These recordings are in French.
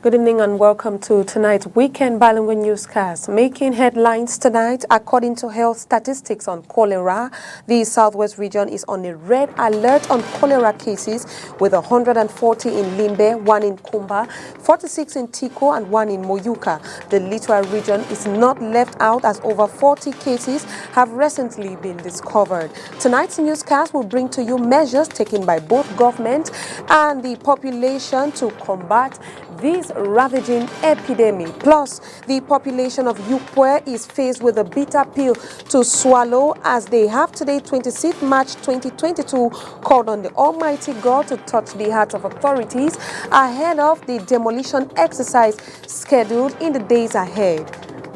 Good evening and welcome to tonight's weekend bilingual newscast. Making headlines tonight, according to health statistics on cholera, the Southwest region is on a red alert on cholera cases with 140 in Limbe, 1 in Kumba, 46 in Tiko and 1 in Moyuka. The Littoral region is not left out as over 40 cases have recently been discovered. Tonight's newscast will bring to you measures taken by both government and the population to combat this ravaging epidemic. Plus, the population of Yukwe is faced with a bitter pill to swallow as they have today, 26th March 2022, called on the Almighty God to touch the hearts of authorities ahead of the demolition exercise scheduled in the days ahead.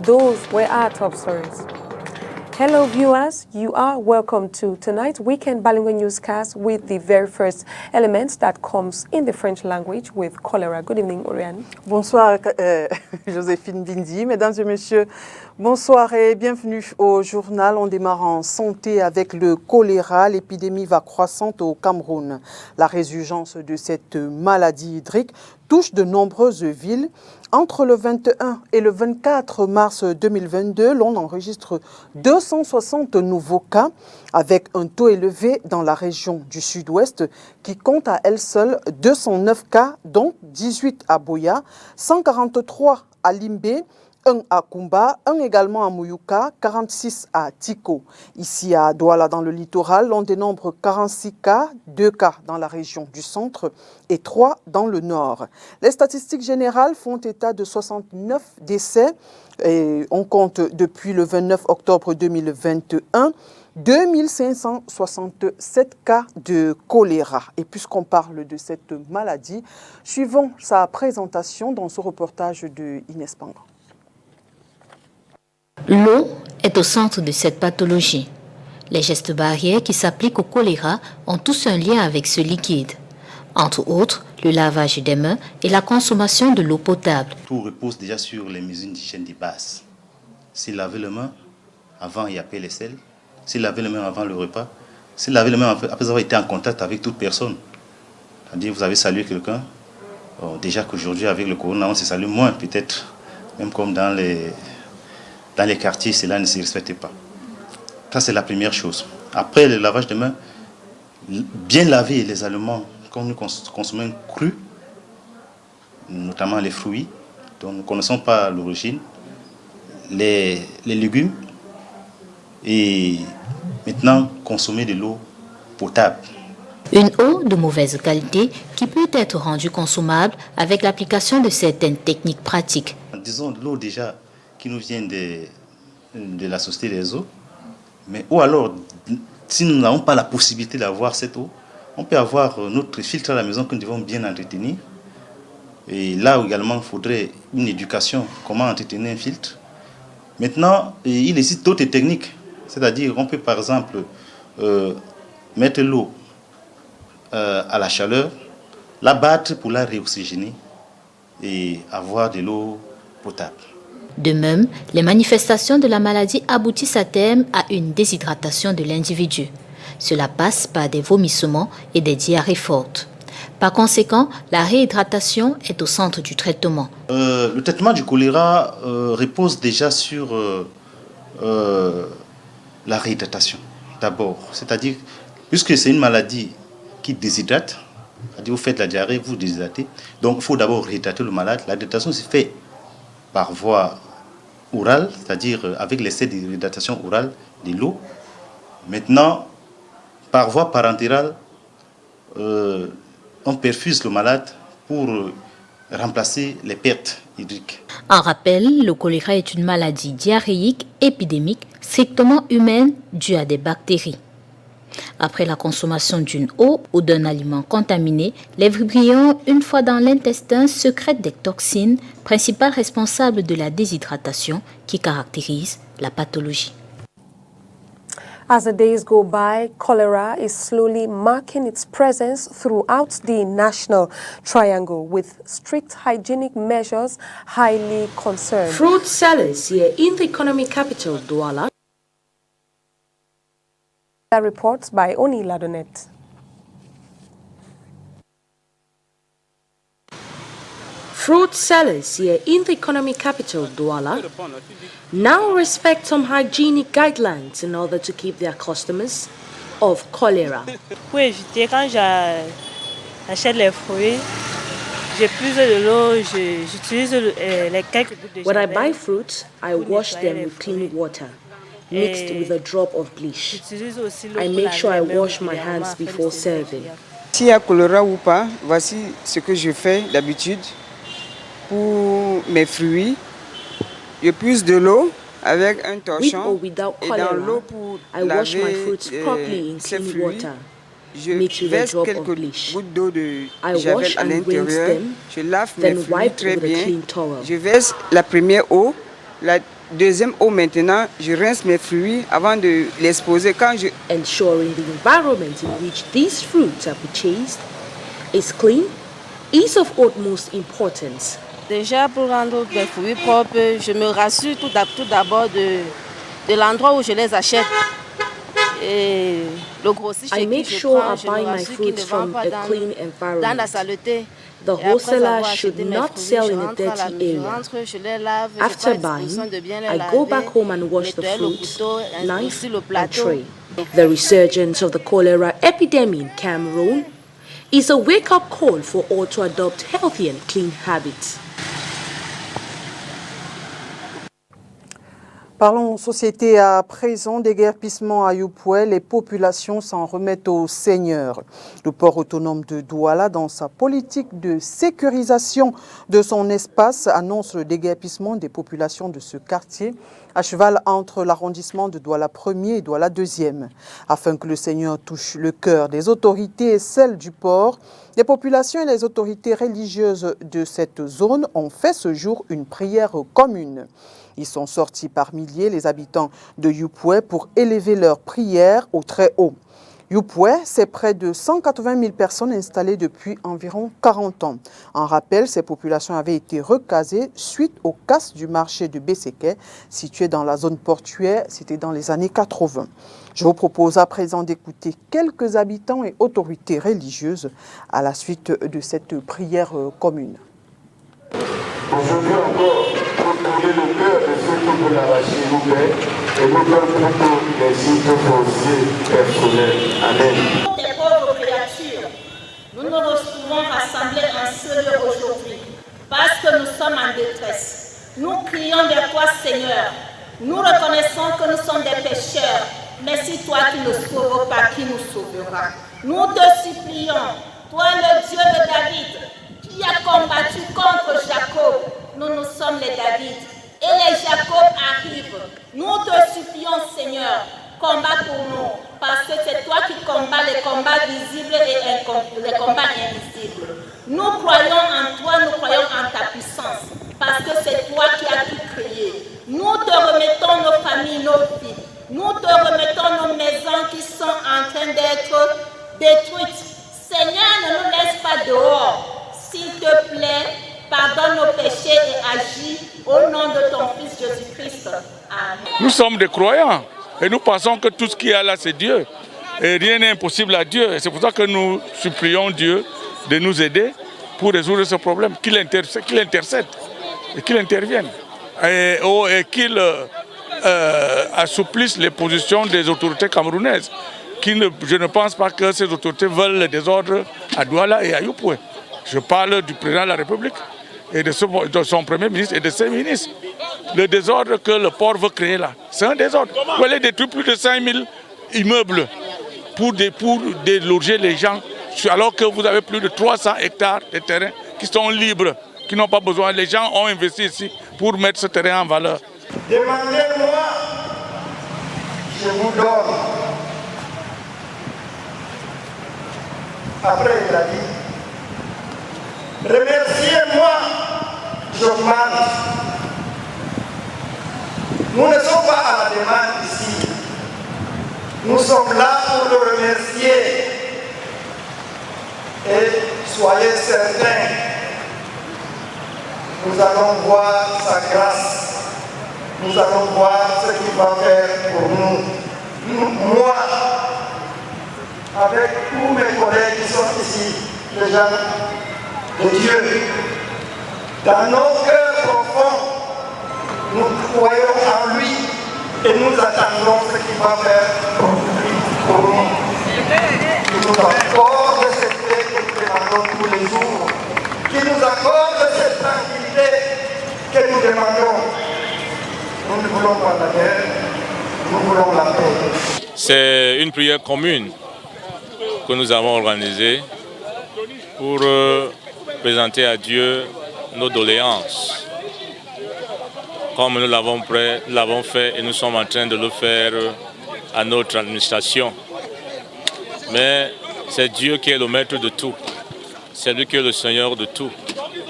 Those were our top stories. Hello viewers, you are welcome to tonight's weekend bilingual newscast with the very first element that comes in the French language with cholera. Good evening, Oriane. Bonsoir Joséphine Bindi, mesdames et messieurs, bonsoir et bienvenue au journal. On démarre en santé avec le choléra. L'épidémie va croissante au Cameroun. La résurgence de cette maladie hydrique touche de nombreuses villes. Entre le 21 et le 24 mars 2022, l'on enregistre 260 nouveaux cas, avec un taux élevé dans la région du sud-ouest qui compte à elle seule 209 cas, dont 18 à Boya, 143 à Limbe, 1 à Kumba, 1 également à Mouyouka, 46 à Tiko. Ici à Douala, dans le littoral, on dénombre 46 cas, 2 cas dans la région du centre et 3 dans le nord. Les statistiques générales font état de 69 décès et on compte depuis le 29 octobre 2021 2567 cas de choléra. Et puisqu'on parle de cette maladie, suivons sa présentation dans ce reportage de Inès Panga. L'eau est au centre de cette pathologie. Les gestes barrières qui s'appliquent au choléra ont tous un lien avec ce liquide. Entre autres, le lavage des mains et la consommation de l'eau potable. Tout repose déjà sur les mesures d'hygiène de base. C'est laver les mains avant et après les selles, c'est laver les mains avant le repas, c'est laver les mains après avoir été en contact avec toute personne. C'est-à-dire vous avez salué quelqu'un, déjà qu'aujourd'hui avec le corona on se salue moins peut-être, même comme dans les quartiers, cela ne se respecte pas. Ça, c'est la première chose. Après le lavage des mains, bien laver les aliments quand nous consommons crus, notamment les fruits, dont nous ne connaissons pas l'origine, les légumes, et maintenant consommer de l'eau potable. Une eau de mauvaise qualité qui peut être rendue consommable avec l'application de certaines techniques pratiques. Disons de l'eau déjà qui nous vient de la Société des eaux, mais ou alors, si nous n'avons pas la possibilité d'avoir cette eau, on peut avoir notre filtre à la maison que nous devons bien entretenir. Et là également, il faudrait une éducation, comment entretenir un filtre. Maintenant, il existe d'autres techniques, c'est-à-dire on peut par exemple mettre l'eau à la chaleur, la battre pour la réoxygéner et avoir de l'eau potable. De même, les manifestations de la maladie aboutissent à terme à une déshydratation de l'individu. Cela passe par des vomissements et des diarrhées fortes. Par conséquent, la réhydratation est au centre du traitement. Le traitement du choléra repose déjà sur la réhydratation d'abord. C'est-à-dire, puisque c'est une maladie qui déshydrate, c'est-à-dire vous faites la diarrhée, vous déshydratez, donc il faut d'abord réhydrater le malade. La réhydratation se fait par voie orale, c'est-à-dire avec l'essai de réhydratation orale de l'eau. Maintenant, par voie parentérale, on perfuse le malade pour remplacer les pertes hydriques. En rappel, le choléra est une maladie diarrhéique épidémique strictement humaine due à des bactéries. Après la consommation d'une eau ou d'un aliment contaminé, les vibrions, une fois dans l'intestin, sécrètent des toxines, principales responsables de la déshydratation qui caractérise la pathologie. As the days go by, cholera is slowly marking its presence throughout the national triangle, with strict hygienic measures highly concerned. Fruit sellers here in the economic capital, Douala. Reports by Oni Ladonet. Fruit sellers here in the economic capital, Douala, now respect some hygienic guidelines in order to keep their customers off cholera. Pour éviter, quand j'achète les fruits, j'ai plus de l'eau, j'utilise les quelques gouttes de When I javel. buy fruits, I wash them with clean water, mixed with a drop of bleach. J'utilise aussi l'eau I pour make laver sure I les mains wash my régulièrement hands afin de before se serving. désinfecter. S'il y a choléra ou pas, voici ce que je fais d'habitude pour mes fruits. Je puise de l'eau avec un With torchon or without et dans cholera, l'eau pour I wash my laver fruits properly in ces clean fruits. water. Je mixed with a verse drop of quelques bleach. gouttes d'eau de I javel wash à and rinse l'intérieur. them, Je lave mes then fruits wipe très with a bien. clean towel. Je verse la première eau. La deuxième eau maintenant, je rince mes fruits avant de les exposer. Quand je Ensuring the environment in which these fruits are purchased is clean is of utmost importance. Déjà, pour rendre mes fruits propres, je me rassure tout d'abord de l'endroit où je les achète. Et le grossiste I chez make qui je sure prends, I je me buy my rassure qu'il ne fruits vend from pas a dans clean la environment. saleté. The Et après wholesaler avoir should acheté mes not fruits, sell je in a rentre à la- dirty je area. rentre, je les lave, je After prends la disposition de bien buying, les I laver, go back home and wash the nettoyer le fruits, couteau, knife, aussi le and plateau. tray. The resurgence of the cholera epidemic in Cameroon is a wake-up call for all to adopt healthy and clean habits. Parlons société à présent, déguerpissement à Yopoué, les populations s'en remettent au Seigneur. Le port autonome de Douala, dans sa politique de sécurisation de son espace, annonce le déguerpissement des populations de ce quartier, à cheval entre l'arrondissement de Douala 1er et Douala 2e. Afin que le Seigneur touche le cœur des autorités et celle du port, les populations et les autorités religieuses de cette zone ont fait ce jour une prière commune. Ils sont sortis par milliers, les habitants de Yopoué, pour élever leur prière au très haut. Yopoué, c'est près de 180 000 personnes installées depuis environ 40 ans. En rappel, ces populations avaient été recasées suite aux casses du marché de Besséké, situé dans la zone portuaire, c'était dans les années 80. Je vous propose à présent d'écouter quelques habitants et autorités religieuses à la suite de cette prière commune. Aujourd'hui encore, pour trouver le cœur de ceux qui veulent arracher nous et nous faire plutôt les sites fonciers personnels. Amen. Des pauvres créatures, nous nous retrouvons rassemblés en ce lieu aujourd'hui parce que nous sommes en détresse. Nous crions vers toi, Seigneur. Nous reconnaissons que nous sommes des pécheurs, mais si toi qui ne sauves pas, qui nous sauvera? Nous te supplions, toi le Dieu de David, qui a combattu contre Jacob. Nous sommes les David et les Jacob arrivent. Nous te supplions, Seigneur, combat pour nous, parce que c'est toi qui combats les combats visibles et les combats invisibles. Nous croyons en toi, nous croyons en ta puissance, parce que c'est toi qui as tout créé. Nous te remettons nos familles, nos vies. Nous te remettons nos maisons qui sont en train d'être détruites. Seigneur, ne nous laisse pas dehors. S'il te plaît, pardonne nos péchés et agis au nom de ton Fils Jésus-Christ. Amen. Nous sommes des croyants et nous pensons que tout ce qu'il y a là, c'est Dieu. Et rien n'est impossible à Dieu. Et c'est pour ça que nous supplions Dieu de nous aider pour résoudre ce problème, qu'il intercède et qu'il intervienne. Et qu'il assouplisse les positions des autorités camerounaises. Je ne pense pas que ces autorités veulent le désordre à Douala et à Yopoué. Je parle du président de la République et de son premier ministre et de ses ministres. Le désordre que le port veut créer là, c'est un désordre. Vous allez détruire plus de 5 000 immeubles pour déloger les gens, alors que vous avez plus de 300 hectares de terrain qui sont libres, qui n'ont pas besoin. Les gens ont investi ici pour mettre ce terrain en valeur. Demandez-moi, je vous donne. Après, il a dit, remerciez-moi, j'augmente. Nous ne sommes pas à la demande ici. Nous sommes là pour le remercier. Et soyez certains, nous allons voir sa grâce. Nous allons voir ce qu'il va faire pour nous. Moi, avec tous mes collègues qui sont ici, les gens de Dieu, Dans nos cœurs profonds, nous croyons en lui et nous attendons ce qu'il va faire pour nous. Qu'il nous accorde cette paix que nous demandons tous les jours. Qu'il nous accorde cette tranquillité que nous demandons. Nous ne voulons pas la guerre, nous voulons la paix. C'est une prière commune que nous avons organisée pour présenter à Dieu nos doléances. Comme nous l'avons fait et nous sommes en train de le faire à notre administration. Mais c'est Dieu qui est le maître de tout. C'est lui qui est le Seigneur de tout.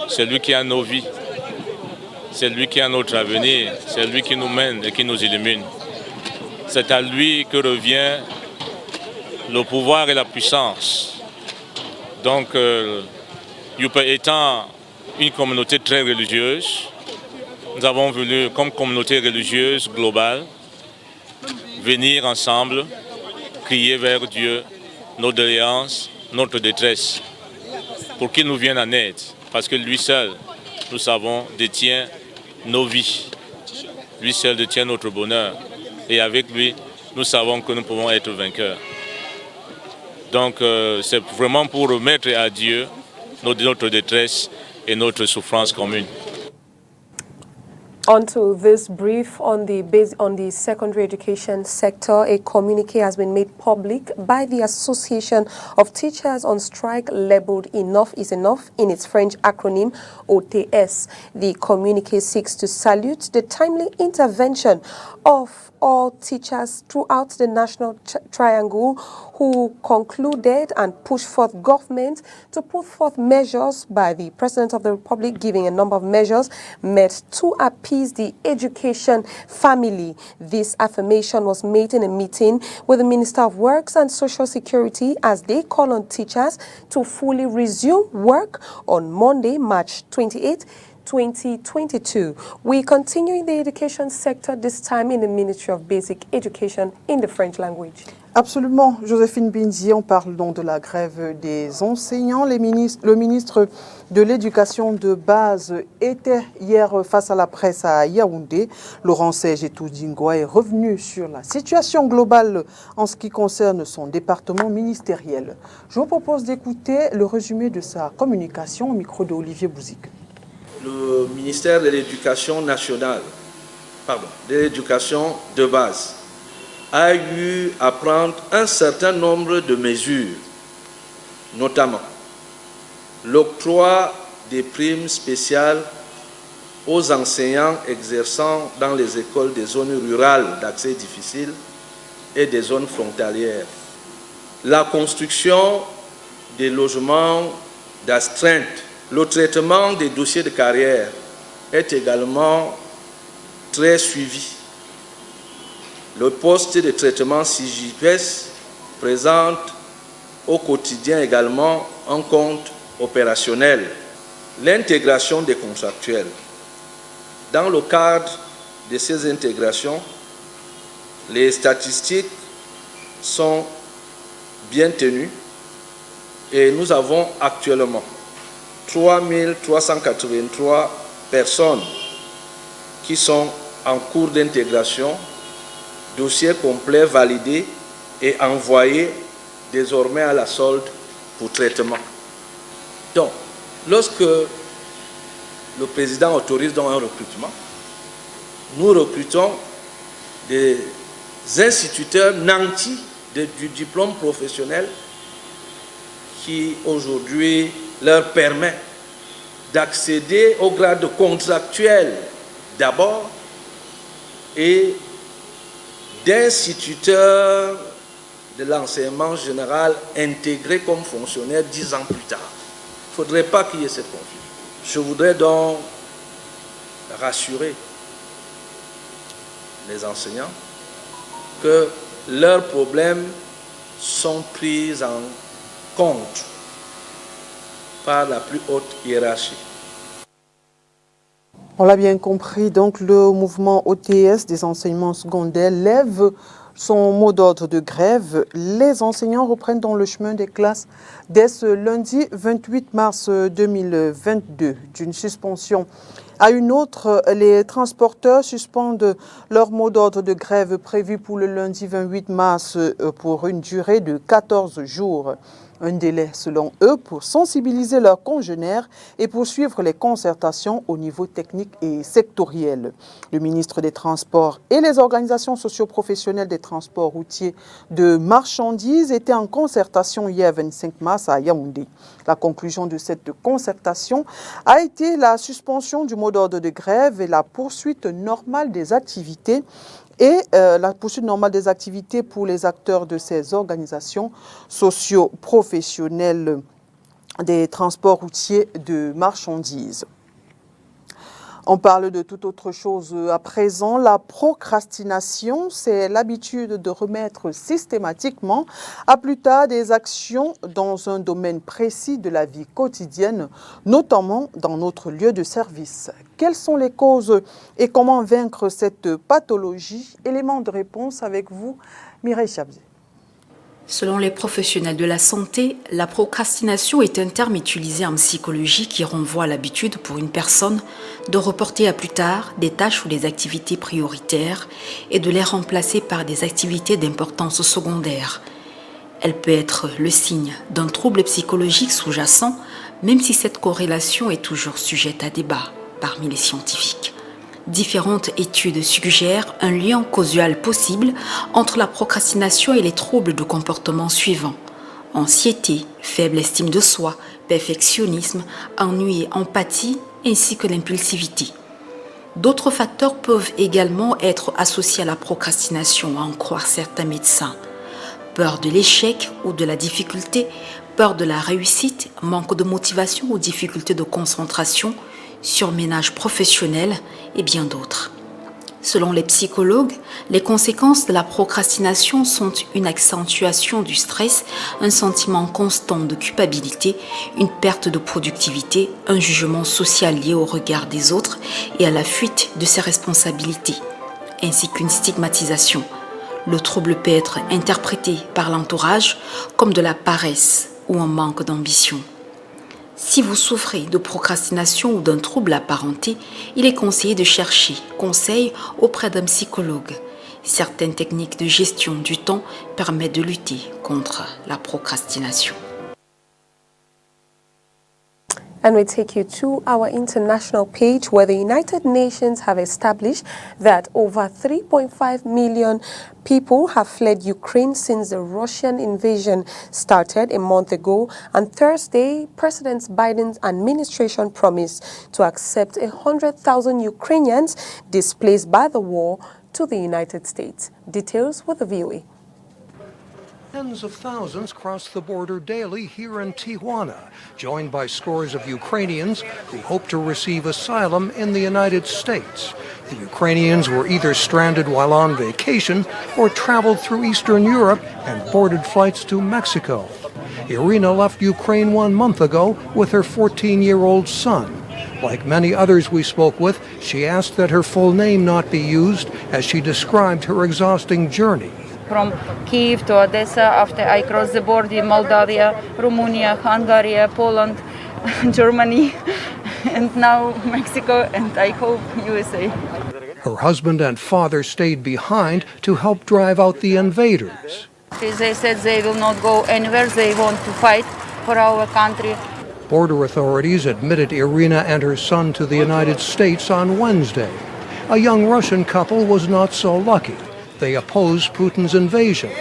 C'est lui qui a nos vies. C'est lui qui a notre avenir. C'est lui qui nous mène et qui nous illumine. C'est à lui que revient le pouvoir et la puissance. Donc, Youpe étant une communauté très religieuse, nous avons voulu, comme communauté religieuse globale, venir ensemble, crier vers Dieu nos doléances, notre détresse, pour qu'il nous vienne en aide. Parce que lui seul, nous savons, détient nos vies. Lui seul détient notre bonheur. Et avec lui, nous savons que nous pouvons être vainqueurs. Donc c'est vraiment pour remettre à Dieu notre détresse et notre souffrance commune. On to this brief on the secondary education sector, a communique has been made public by the Association of Teachers on Strike labeled Enough is Enough in its French acronym OTS. The communique seeks to salute the timely intervention of all teachers throughout the National Triangle who concluded and pushed forth government to put forth measures by the President of the Republic, giving a number of measures meant to appease the education family. This affirmation was made in a meeting with the Minister of Works and Social Security as they call on teachers to fully resume work on Monday, March 28, 2022. We continue in the education sector, this time in the Ministry of Basic Education in the French language. Absolument, Joséphine Bindi, on parle donc de la grève des enseignants. Le ministre de l'Éducation de base était hier face à la presse à Yaoundé. Laurent Serge Toudingwa est revenu sur la situation globale en ce qui concerne son département ministériel. Je vous propose d'écouter le résumé de sa communication au micro d'Olivier Bouzik. Le ministère de l'Éducation nationale, de l'Éducation de base, a eu à prendre un certain nombre de mesures, notamment l'octroi des primes spéciales aux enseignants exerçant dans les écoles des zones rurales d'accès difficile et des zones frontalières, la construction des logements d'astreinte. Le traitement des dossiers de carrière est également très suivi. Le poste de traitement CJPS présente au quotidien également un compte opérationnel. L'intégration des contractuels. Dans le cadre de ces intégrations, les statistiques sont bien tenues et nous avons actuellement 3383 personnes qui sont en cours d'intégration, dossiers complets validés et envoyés désormais à la solde pour traitement. Donc, lorsque le président autorise donc un recrutement, nous recrutons des instituteurs nantis du diplôme professionnel qui aujourd'hui leur permet d'accéder au grade de contractuel d'abord et d'instituteurs de l'enseignement général intégrés comme fonctionnaires 10 ans plus tard. Il ne faudrait pas qu'il y ait cette confusion. Je voudrais donc rassurer les enseignants que leurs problèmes sont pris en compte par la plus haute hiérarchie. On l'a bien compris, donc le mouvement OTS des enseignements secondaires lève son mot d'ordre de grève. Les enseignants reprennent dans le chemin des classes dès ce lundi 28 mars 2022. D'une suspension à une autre, les transporteurs suspendent leur mot d'ordre de grève prévu pour le lundi 28 mars pour une durée de 14 jours. Un délai, selon eux, pour sensibiliser leurs congénères et poursuivre les concertations au niveau technique et sectoriel. Le ministre des Transports et les organisations socio-professionnelles des transports routiers de marchandises étaient en concertation hier 25 mars à Yaoundé. La conclusion de cette concertation a été la suspension du mot d'ordre de grève et la poursuite normale des activités pour les acteurs de ces organisations socio-professionnelles des transports routiers de marchandises. On parle de toute autre chose à présent. La procrastination, c'est l'habitude de remettre systématiquement à plus tard des actions dans un domaine précis de la vie quotidienne, notamment dans notre lieu de service. Quelles sont les causes et comment vaincre cette pathologie? Élément de réponse avec vous, Mireille Chabzé. Selon les professionnels de la santé, la procrastination est un terme utilisé en psychologie qui renvoie à l'habitude pour une personne de reporter à plus tard des tâches ou des activités prioritaires et de les remplacer par des activités d'importance secondaire. Elle peut être le signe d'un trouble psychologique sous-jacent, même si cette corrélation est toujours sujette à débat parmi les scientifiques. Différentes études suggèrent un lien causal possible entre la procrastination et les troubles de comportement suivants: anxiété, faible estime de soi, perfectionnisme, ennui et empathie, ainsi que l'impulsivité. D'autres facteurs peuvent également être associés à la procrastination, à en croire certains médecins. Peur de l'échec ou de la difficulté, peur de la réussite, manque de motivation ou difficulté de concentration, surménage professionnel et bien d'autres. Selon les psychologues, les conséquences de la procrastination sont une accentuation du stress, un sentiment constant de culpabilité, une perte de productivité, un jugement social lié au regard des autres et à la fuite de ses responsabilités, ainsi qu'une stigmatisation. Le trouble peut être interprété par l'entourage comme de la paresse ou un manque d'ambition. Si vous souffrez de procrastination ou d'un trouble apparenté, il est conseillé de chercher conseil auprès d'un psychologue. Certaines techniques de gestion du temps permettent de lutter contre la procrastination. And we take you to our international page where the United Nations have established that over 3.5 million people have fled Ukraine since the Russian invasion started a month ago. And Thursday, President Biden's administration promised to accept 100,000 Ukrainians displaced by the war to the United States. Details with the VOA. Tens of thousands cross the border daily here in Tijuana, joined by scores of Ukrainians who hope to receive asylum in the United States. The Ukrainians were either stranded while on vacation or traveled through Eastern Europe and boarded flights to Mexico. Irina left Ukraine 1 month ago with her 14-year-old son. Like many others we spoke with, she asked that her full name not be used as she described her exhausting journey. From Kyiv to Odessa, after I crossed the border, Moldavia, Romania, Hungary, Poland, Germany, and now Mexico, and I hope USA. Her husband and father stayed behind to help drive out the invaders. They said they will not go anywhere, they want to fight for our country. Border authorities admitted Irina and her son to the United States on Wednesday. A young Russian couple was not so lucky. They oppose Putin's invasion.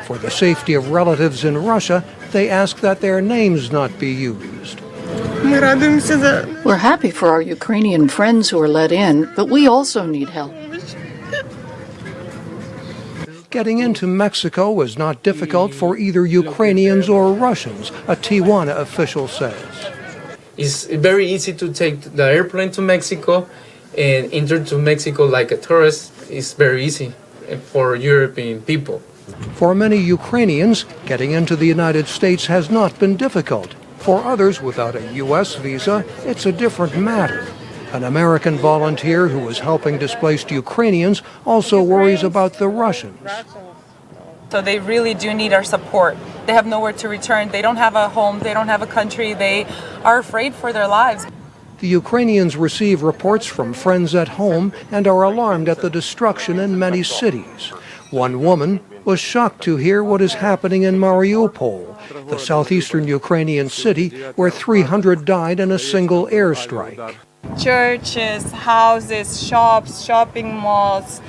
For the safety of relatives in Russia, they ask that their names not be used. We're happy for our Ukrainian friends who are let in, but we also need help. Getting into Mexico was not difficult for either Ukrainians or Russians, a Tijuana official says. It's very easy to take the airplane to Mexico and enter to Mexico like a tourist. It's very easy for European people. For many Ukrainians, getting into the United States has not been difficult. For others without a U.S. visa, it's a different matter. An American volunteer who is helping displaced Ukrainians also worries about the Russians. So they really do need our support. They have nowhere to return. They don't have a home. They don't have a country. They are afraid for their lives. The Ukrainians receive reports from friends at home and are alarmed at the destruction in many cities. One woman was shocked to hear what is happening in Mariupol, the southeastern Ukrainian city where 300 died in a single airstrike. Churches, houses, shops, shopping malls,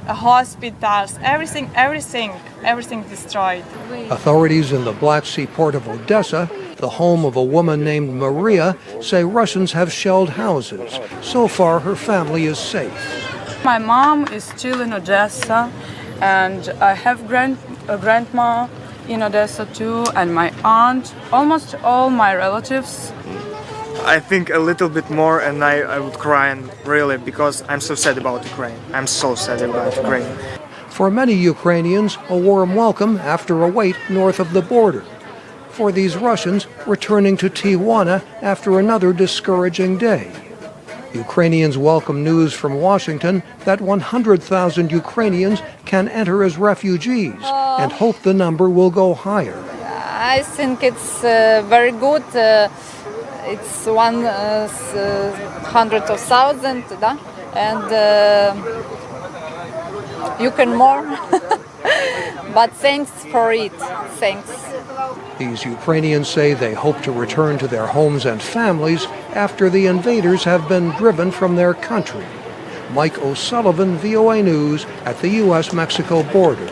hospitals, everything destroyed. Authorities in the Black Sea port of Odessa, the home of a woman named Maria, say Russians have shelled houses. So far, her family is safe. My mom is still in Odessa, and I have a grandma in Odessa too, and my aunt, almost all my relatives. I think a little bit more and I would cry, and really, because I'm so sad about Ukraine. I'm so sad about Ukraine. For many Ukrainians, a warm welcome after a wait north of the border. For these Russians, returning to Tijuana after another discouraging day. Ukrainians welcome news from Washington that 100,000 Ukrainians can enter as refugees and hope the number will go higher. I think it's very good. It's 100,000, and you can more. But thanks for it. Thanks. These Ukrainians say they hope to return to their homes and families after the invaders have been driven from their country. Mike O'Sullivan, VOA News, at the U.S.-Mexico border.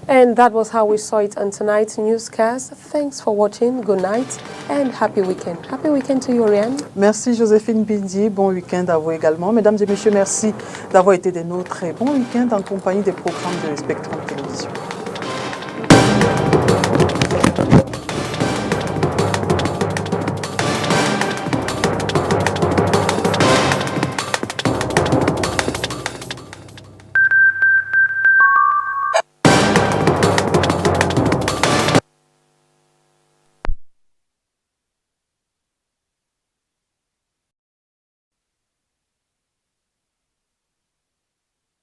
And that was how we saw it on tonight's newscast. Thanks for watching. Good night and happy weekend. Happy weekend to you, Oriane. Merci Joséphine Bindi. Bon week-end à vous également. Mesdames et messieurs, merci d'avoir été des nôtres et bon week-end en compagnie des programmes de Spectrum Télévision.